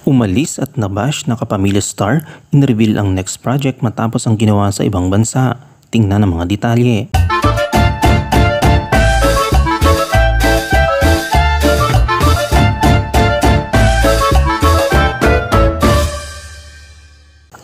Umalis at nabash na kapamilya star, in-reveal ang next project matapos ang ginawa sa ibang bansa. Tingnan ang mga detalye.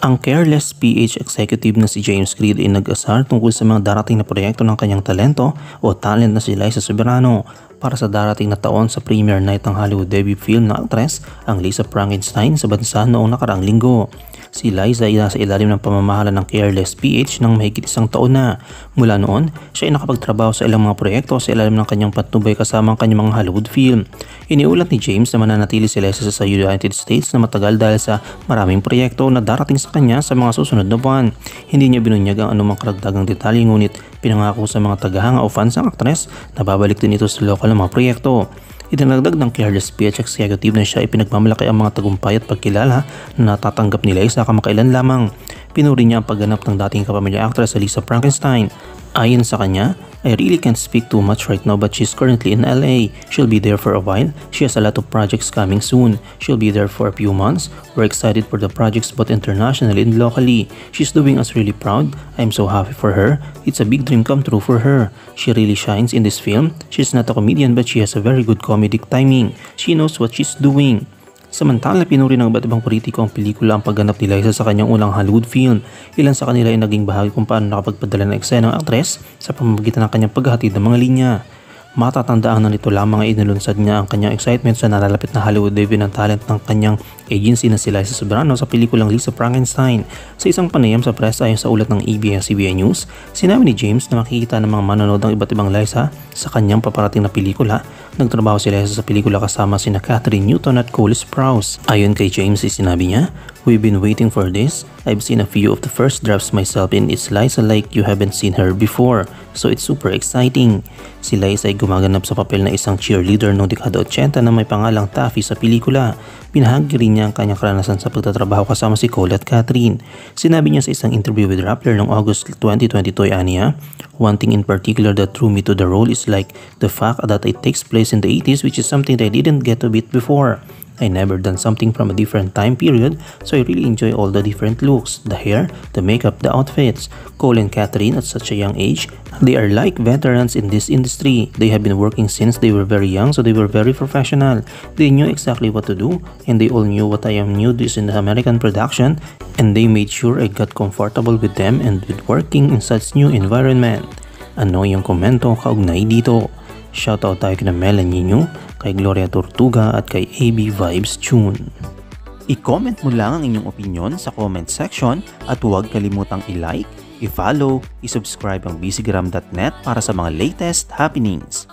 Ang Careless PH executive na si James Creed ay nag-asar tungkol sa mga darating na proyekto ng kanyang talento o talent na si Liza Soberano para sa darating na taon sa premiere night ng Hollywood debut film na aktres ang Lisa Frankenstein sa bansa noong nakaraang linggo. Si Liza ay nasa ilalim ng pamamahala ng Careless PH ng mahigit isang taon na. Mula noon, siya ay nakapagtrabaho sa ilang mga proyekto sa ilalim ng kanyang patnubay kasama ang kanyang mga Hollywood film. Iniulat ni James na mananatili si Liza sa United States na matagal dahil sa maraming proyekto na darating sa kanya sa mga susunod na buwan. Hindi niya binunyag ang anumang karagdagang detalye ngunit pinangako sa mga tagahanga o fans ng aktres na babalik din ito sa lokal na mga proyekto. Idinagdag ng Careless PH executive na siya ay pinagmamalaki ang mga tagumpay at pagkilala na natatanggap nila sa kamakailan lamang. Pinuri niya ang pagganap ng dating kapamilya actress Lisa Frankenstein. Ayon sa kanya, I really can't speak too much right now but she's currently in LA. She'll be there for a while. She has a lot of projects coming soon. She'll be there for a few months. We're excited for the projects both internationally and locally. She's doing us really proud. I'm so happy for her. It's a big dream come true for her. She really shines in this film. She's not a comedian but she has a very good comedic timing. She knows what she's doing. Samantala, pinuri ng iba't ibang politiko ang pelikula ang pagganap ni Liza sa kanyang unang Hollywood film. Ilan sa kanila ay naging bahagi kung paano nakapagpadala ng eksena ng aktres sa pamamagitan ng kanyang paghahatid ng mga linya. Matatandaan na nito lamang ay inilunsad niya ang kanyang excitement sa nalalapit na Hollywood debut ng talent ng kanyang agency na si Liza Soberano sa pelikulang Lisa Frankenstein. Sa isang panayam sa press ayon sa ulat ng ABS-CBN News, sinabi ni James na makikita ng mga manonood ng iba't ibang Liza sa kanyang paparating na pelikula. Nagtrabaho si Liza sa pelikula kasama sina Catherine Newton at Cole Sprouse. Ayon kay James, sinabi niya, "We've been waiting for this. I've seen a few of the first drafts myself and it's Liza like you haven't seen her before. So it's super exciting." Si Liza ay gumaganap sa papel na isang cheerleader noong dekada 80 na may pangalang Taffy sa pelikula. Binahagi rin niya ang kanyang karanasan sa pagtatrabaho kasama si Cole at Catherine. Sinabi niya sa isang interview with Rappler noong August 2022 aniya, "One thing in particular that drew me to the role is like the fact that it takes place in the 80s, which is something that I didn't get to beat before. I never done something from a different time period, so I really enjoy all the different looks, the hair, the makeup, the outfits." Cole and Catherine at such a young age, they are like veterans in this industry. They have been working since they were very young, so they were very professional. They knew exactly what to do, and they all knew what I am new this in the American production, and they made sure I got comfortable with them and with working in such new environment. Ano yung komento kaugnay dito? Shoutout tayo kina Melanie Nyo, kay Gloria Tortuga at kay AB Vibes Tune. I-comment mo lang ang inyong opinion sa comment section at huwag kalimutang i-like, i-follow, i-subscribe ang bcgram.net para sa mga latest happenings.